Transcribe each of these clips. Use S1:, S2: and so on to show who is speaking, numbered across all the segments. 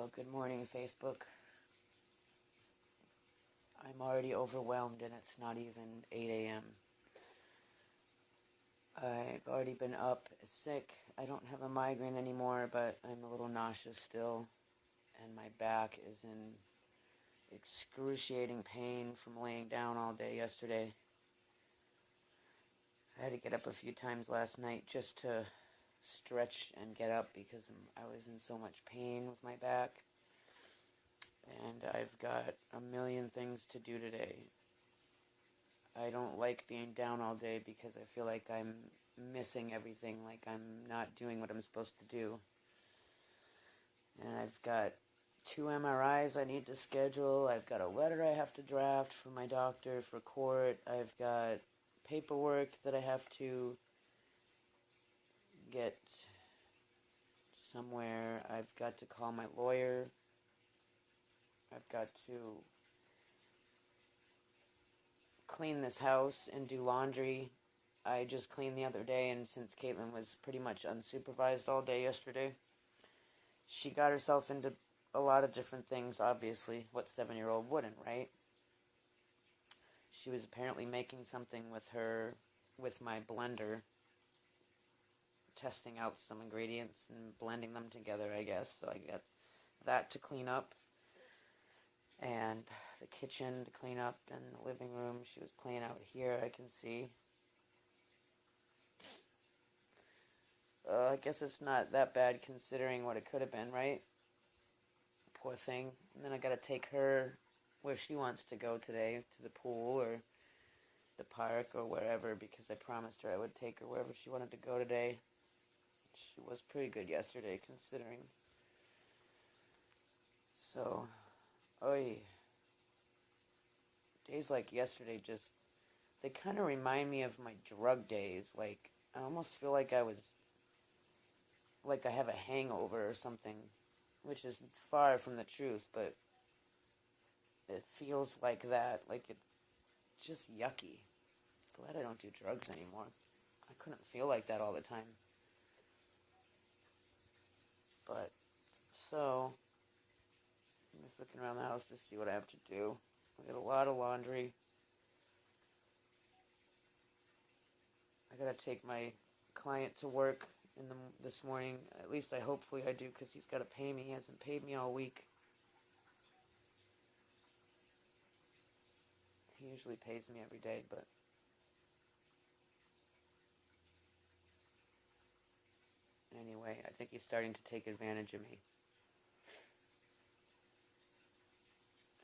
S1: Good morning, Facebook. I'm already overwhelmed and it's not even 8 a.m. I've already been up sick. I don't have a migraine anymore, but I'm a little nauseous still, and my back is in excruciating pain from laying down all day yesterday. I had to get up a few times last night just to stretch and get up because I was in so much pain with my back. And I've got a million things to do today. I don't like being down all day because I feel like I'm missing everything, like I'm not doing what I'm supposed to do. And I've got 2 MRIs I need to schedule. I've got a letter I have to draft for my doctor for court. I've got paperwork that I have to get somewhere. I've got to call my lawyer. I've got to clean this house and do laundry. I just cleaned the other day, and since Caitlin was pretty much unsupervised all day yesterday, she got herself into a lot of different things, obviously. What 7-year-old wouldn't, right? She was apparently making something with my blender, testing out some ingredients and blending them together, I guess. So I got that to clean up, and the kitchen to clean up, and the living room. She was playing out here, I can see. I guess it's not that bad considering what it could have been, right? Poor thing. And then I gotta take her where she wants to go today, to the pool or the park or wherever, because I promised her I would take her wherever she wanted to go today. She was pretty good yesterday, considering. So, days like yesterday they kind of remind me of my drug days. Like, I almost feel like I have a hangover or something, which is far from the truth, but it feels like that. Like, it's just yucky. Glad I don't do drugs anymore. I couldn't feel like that all the time. But, so, I'm just looking around the house to see what I have to do. I got a lot of laundry. I gotta take my client to work this morning. At least hopefully I do, because he's got to pay me. He hasn't paid me all week. He usually pays me every day, but anyway, I think he's starting to take advantage of me.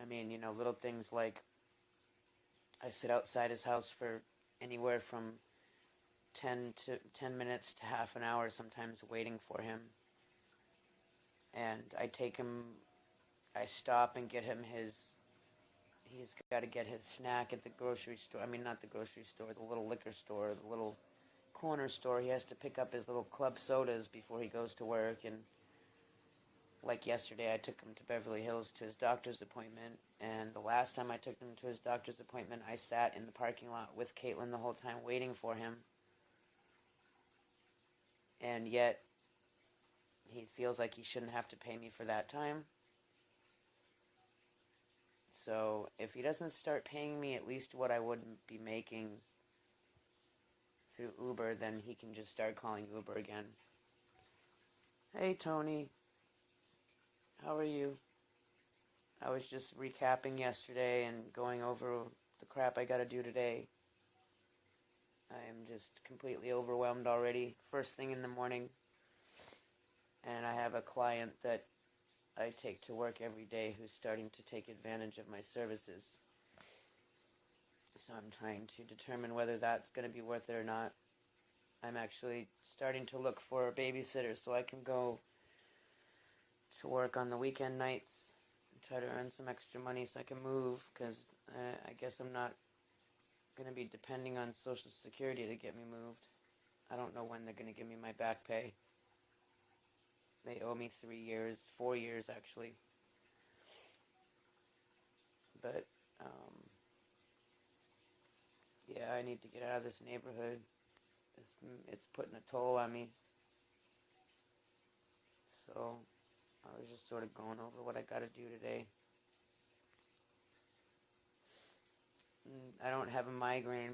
S1: I mean, little things like I sit outside his house for anywhere from 10 minutes to half an hour sometimes waiting for him. And I stop and get him he's got to get his snack at the grocery store. I mean, not the grocery store, the little liquor store, the little corner store. He has to pick up his little club sodas before he goes to work. And like yesterday, I took him to Beverly Hills to his doctor's appointment. And the last time I took him to his doctor's appointment, I sat in the parking lot with Caitlin the whole time waiting for him. And yet, he feels like he shouldn't have to pay me for that time. So if he doesn't start paying me at least what I would be making through Uber, then he can just start calling Uber again. Hey, Tony. How are you? I was just recapping yesterday and going over the crap I gotta do today. I am just completely overwhelmed already. First thing in the morning. And I have a client that I take to work every day who's starting to take advantage of my services. So I'm trying to determine whether that's going to be worth it or not. I'm actually starting to look for a babysitter so I can go to work on the weekend nights and try to earn some extra money so I can move, because I guess I'm not going to be depending on Social Security to get me moved. I don't know when they're going to give me my back pay. They owe me 3 years, 4 years actually. But, yeah, I need to get out of this neighborhood. It's putting a toll on me. So I was just sort of going over what I gotta do today. I don't have a migraine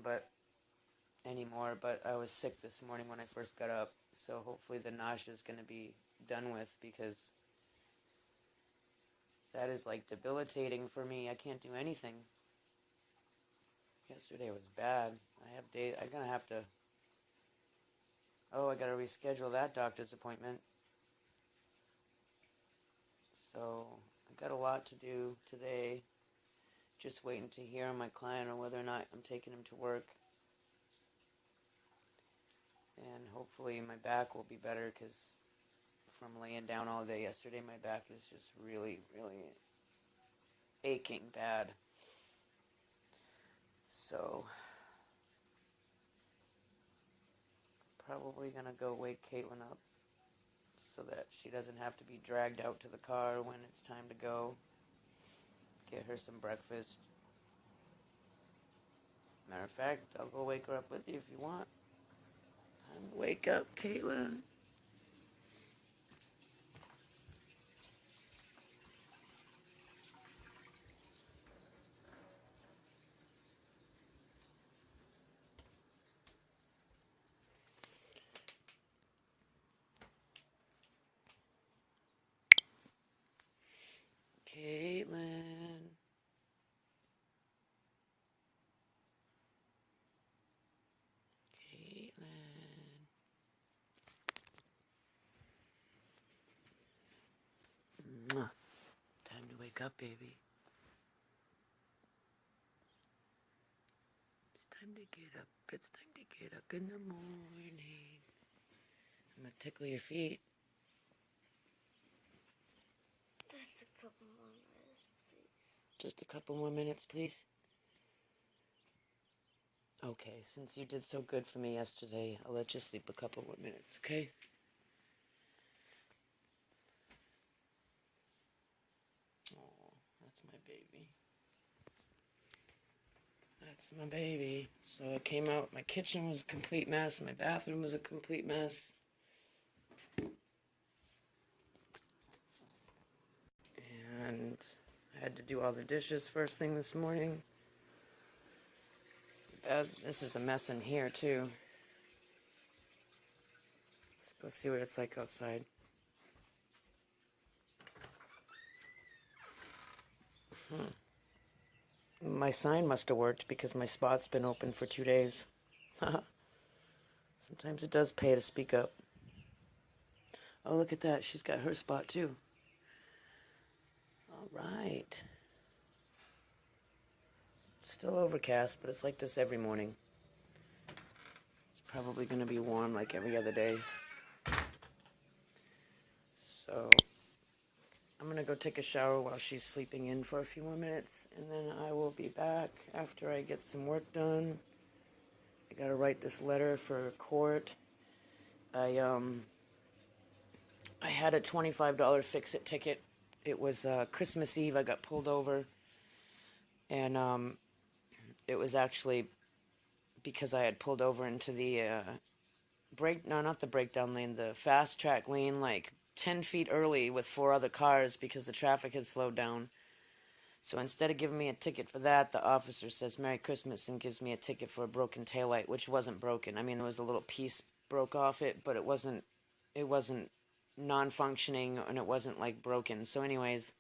S1: anymore, but I was sick this morning when I first got up. So hopefully the nausea is going to be done with, because that is like debilitating for me. I can't do anything. Yesterday was bad. I have days. I'm going to have to. Oh, I got to reschedule that doctor's appointment. So I got a lot to do today. Just waiting to hear on my client on whether or not I'm taking him to work. And hopefully my back will be better, because from laying down all day yesterday, my back is just really, really aching bad. So probably gonna go wake Caitlin up so that she doesn't have to be dragged out to the car when it's time to go. Get her some breakfast. Matter of fact, I'll go wake her up with you if you want. Wake up, Caitlin. Caitlin. Caitlin. Mwah. Time to wake up, baby. It's time to get up. It's time to get up in the morning. I'm gonna tickle your feet.
S2: Just a couple more minutes, please.
S1: Just a couple more minutes, please. Okay, since you did so good for me yesterday, I'll let you sleep a couple more minutes, okay? Oh, that's my baby. That's my baby. So I came out, my kitchen was a complete mess, my bathroom was a complete mess. And I had to do all the dishes first thing this morning. This is a mess in here, too. Let's go see what it's like outside. My sign must have worked, because my spot's been open for 2 days. Sometimes it does pay to speak up. Oh, look at that. She's got her spot, too. All right. Still overcast, but it's like this every morning. It's probably going to be warm like every other day. So I'm going to go take a shower while she's sleeping in for a few more minutes, and then I will be back after I get some work done. I got to write this letter for court. I had a $25 fix-it ticket. It was Christmas Eve. I got pulled over, and it was actually because I had pulled over into the not the breakdown lane, the fast track lane, like 10 feet early with 4 other cars, because the traffic had slowed down. So instead of giving me a ticket for that, the officer says Merry Christmas and gives me a ticket for a broken taillight, which wasn't broken. I mean, there was a little piece broke off it, but it wasn't non-functioning, and it wasn't like broken. So anyways,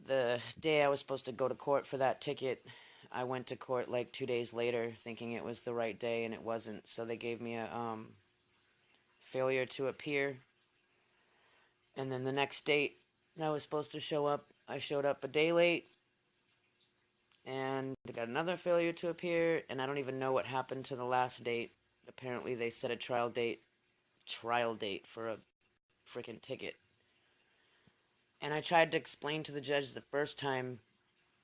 S1: the day I was supposed to go to court for that ticket, I went to court like 2 days later thinking it was the right day, and it wasn't. So they gave me a failure to appear. And then the next date I was supposed to show up, I showed up a day late, and they got another failure to appear, and I don't even know what happened to the last date. Apparently they set a trial date for a freaking ticket. And I tried to explain to the judge the first time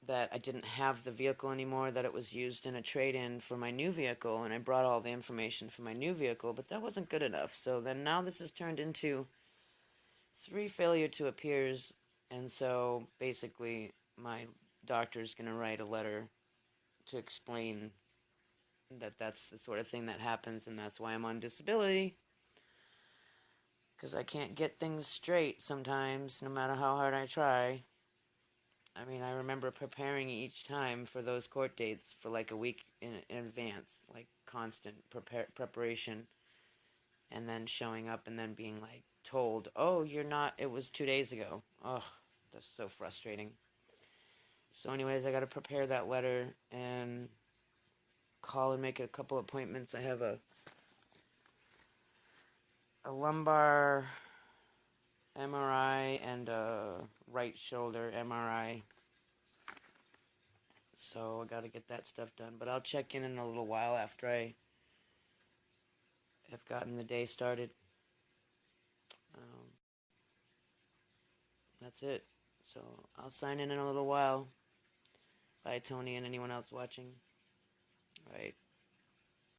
S1: that I didn't have the vehicle anymore, that it was used in a trade-in for my new vehicle, and I brought all the information for my new vehicle, but that wasn't good enough. So then now this has turned into 3 failure to appears, and so basically my doctor's going to write a letter to explain that that's the sort of thing that happens, and that's why I'm on disability. Because I can't get things straight sometimes, no matter how hard I try. I mean, I remember preparing each time for those court dates for like a week in advance, like constant preparation, and then showing up and then being like told, "Oh, you're not. It was 2 days ago." Oh, that's so frustrating. So, anyways, I got to prepare that letter and call and make a couple appointments. I have a lumbar MRI and a right shoulder MRI. So I got to get that stuff done. But I'll check in a little while after I have gotten the day started. Um, that's it. So I'll sign in a little while. Bye, Tony, and anyone else watching. All right.